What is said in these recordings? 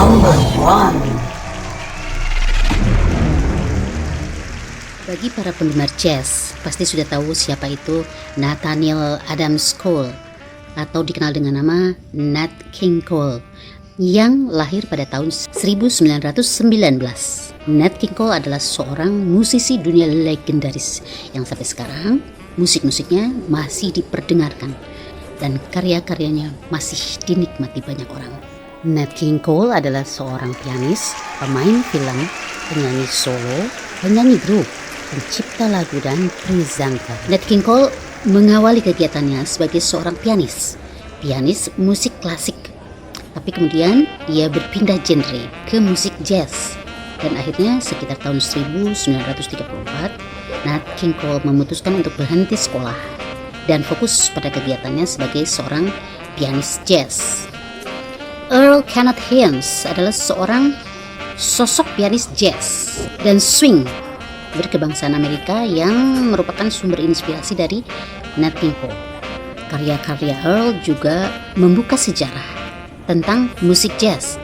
Number one. Bagi para penggemar jazz, pasti sudah tahu siapa itu Nathaniel Adams Cole atau dikenal dengan nama Nat King Cole yang lahir pada tahun 1919. Nat King Cole adalah seorang musisi dunia legendaris yang sampai sekarang musik-musiknya masih diperdengarkan dan karya-karyanya masih dinikmati banyak orang. Nat King Cole adalah seorang pianis, pemain film, penyanyi solo, penyanyi grup, pencipta lagu dan presenter. Nat King Cole mengawali kegiatannya sebagai seorang pianis musik klasik. Tapi kemudian dia berpindah genre ke musik jazz. Dan akhirnya sekitar tahun 1934, Nat King Cole memutuskan untuk berhenti sekolah dan fokus pada kegiatannya sebagai seorang pianis jazz. Earl Kenneth Hines adalah seorang sosok pianis jazz dan swing berkebangsaan Amerika yang merupakan sumber inspirasi dari Nat King Cole. Karya-karya Earl juga membuka sejarah tentang musik jazz.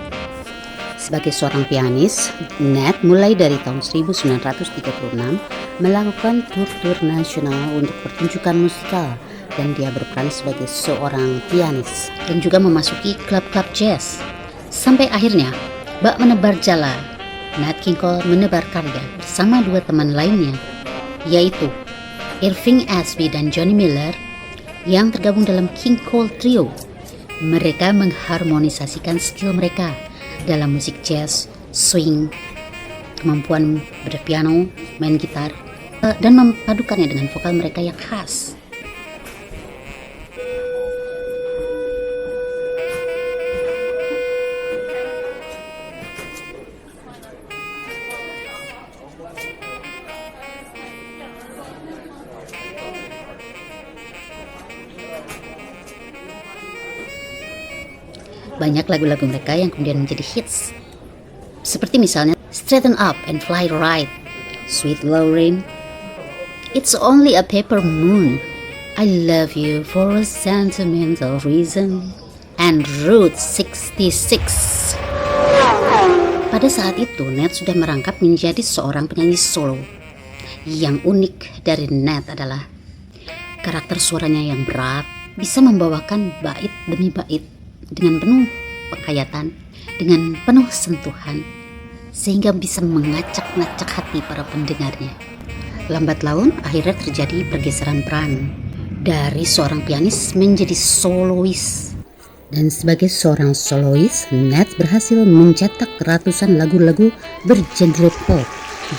Sebagai seorang pianis, Nat mulai dari tahun 1936 melakukan tur-tur nasional untuk pertunjukan musikal dan dia berperan sebagai seorang pianis dan juga memasuki klub-klub jazz. Sampai akhirnya, bak menebar jala, Nat King Cole menebar karya bersama dua teman lainnya, yaitu Irving Ashby dan Johnny Miller yang tergabung dalam King Cole Trio. Mereka mengharmonisasikan skill mereka dalam musik jazz, swing, kemampuan berpiano, main gitar, dan memadukannya dengan vokal mereka yang khas. Banyak lagu-lagu mereka yang kemudian menjadi hits, seperti misalnya Straighten Up and Fly Right, Sweet Lorraine, It's Only a Paper Moon, I Love You for a Sentimental Reason, and Route 66. Pada saat itu, Nat sudah merangkap menjadi seorang penyanyi solo. Yang unik dari Nat adalah karakter suaranya yang berat, bisa membawakan bait demi bait dengan penuh penghayatan, dengan penuh sentuhan, sehingga bisa mengacak-ngacak hati para pendengarnya. Lambat laun akhirnya terjadi pergeseran peran dari seorang pianis menjadi solois. Dan sebagai seorang solois, Nat berhasil mencetak ratusan lagu-lagu bergenre pop,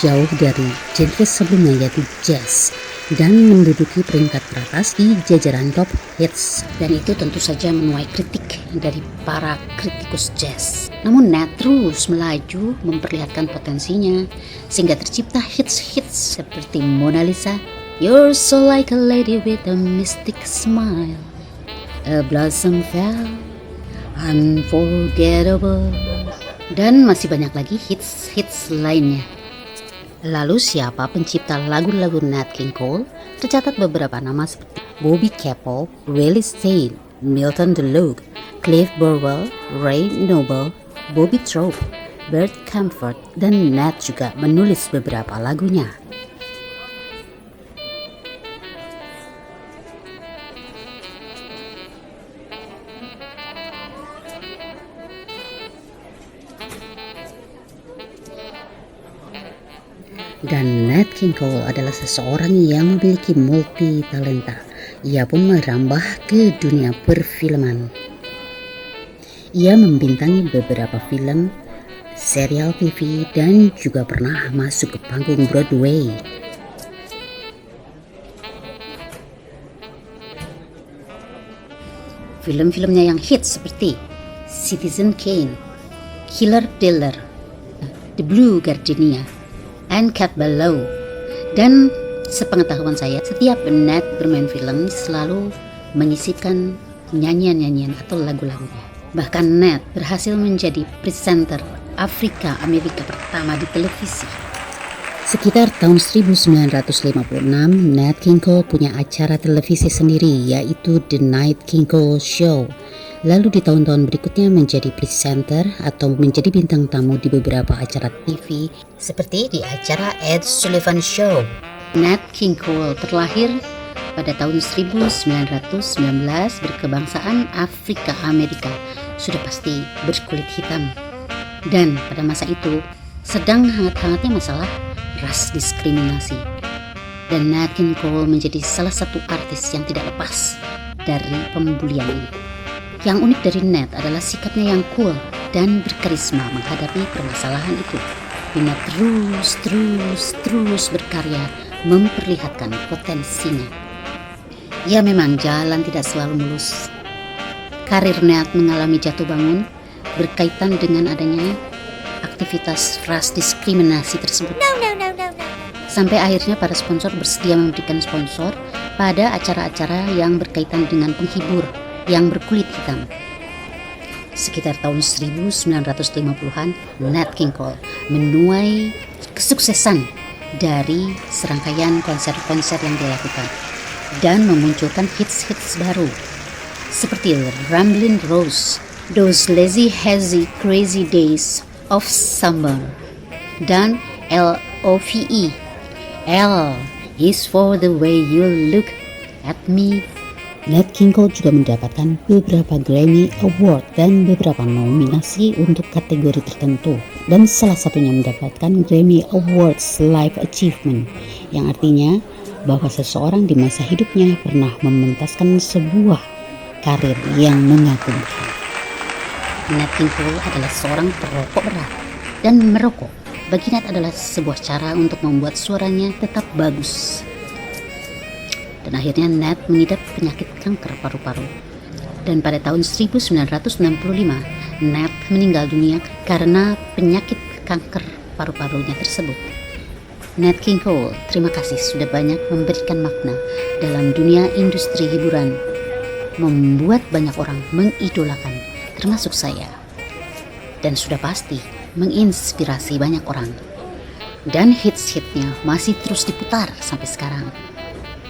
jauh dari genre sebelumnya yaitu jazz, dan menduduki peringkat teratas di jajaran top hits. Dan itu tentu saja menuai kritik dari para kritikus jazz. Namun Nat terus melaju memperlihatkan potensinya sehingga tercipta hits-hits seperti Mona Lisa, You're So Like a Lady with a Mystic Smile, A Blossom Fell, Unforgettable, dan masih banyak lagi hits-hits lainnya. Lalu siapa pencipta lagu-lagu Nat King Cole? Tercatat beberapa nama seperti Bobby Keppel, Willie Stein, Milton DeLugh, Cliff Burwell, Ray Noble, Bobby Trope, Bert Comfort, dan Nat juga menulis beberapa lagunya. Dan Nat King Cole adalah seseorang yang memiliki multi talenta. Ia pun merambah ke dunia perfilman. Ia membintangi beberapa film, serial TV, dan juga pernah masuk ke panggung Broadway. Film-filmnya yang hits seperti Citizen Kane, Killer Dealer, The Blue Gardenia, and Cat Below. Dan sepengetahuan saya, setiap Nat bermain film selalu menyisipkan nyanyian-nyanyian atau lagu-lagunya. Bahkan Nat berhasil menjadi presenter Afrika Amerika pertama di televisi. Sekitar tahun 1956, Nat King Cole punya acara televisi sendiri yaitu The Nat King Cole Show. Lalu di tahun-tahun berikutnya menjadi presenter atau menjadi bintang tamu di beberapa acara TV seperti di acara Ed Sullivan Show. Nat King Cole terlahir pada tahun 1919, berkebangsaan Afrika Amerika, sudah pasti berkulit hitam. Dan pada masa itu sedang hangat-hangatnya masalah ras diskriminasi. Dan Nat King Cole menjadi salah satu artis yang tidak lepas dari pembulian ini. Yang unik dari Nat adalah sikapnya yang cool dan berkarisma menghadapi permasalahan itu. Nat terus berkarya memperlihatkan potensinya. Ya, memang jalan tidak selalu mulus. Karir Nat mengalami jatuh bangun berkaitan dengan adanya aktivitas ras diskriminasi tersebut. Sampai akhirnya para sponsor bersedia memberikan sponsor pada acara-acara yang berkaitan dengan penghibur yang berkulit hitam. Sekitar tahun 1950-an, Nat King Cole menuai kesuksesan dari serangkaian konser-konser yang dilakukan dan memunculkan hits-hits baru seperti Ramblin' Rose, Those Lazy Hazy Crazy Days of Summer, dan LOVE, L is for the way you look at me. Nat King Cole juga mendapatkan beberapa Grammy Award dan beberapa nominasi untuk kategori tertentu, dan salah satunya mendapatkan Grammy Awards Life Achievement, yang artinya bahwa seseorang di masa hidupnya pernah mementaskan sebuah karir yang mengagumkan. Nat King Cole adalah seorang perokok berat, dan merokok bagi Nat adalah sebuah cara untuk membuat suaranya tetap bagus. Dan akhirnya Nat mengidap penyakit kanker paru-paru. Dan pada tahun 1965, Nat meninggal dunia karena penyakit kanker paru-parunya tersebut. Nat King Cole, terima kasih sudah banyak memberikan makna dalam dunia industri hiburan, membuat banyak orang mengidolakan, termasuk saya. Dan sudah pasti menginspirasi banyak orang. Dan hits-hitnya masih terus diputar sampai sekarang.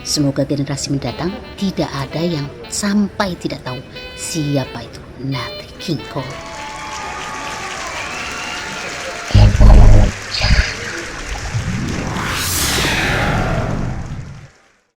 Semoga generasi mendatang tidak ada yang sampai tidak tahu siapa itu Nat King Cole.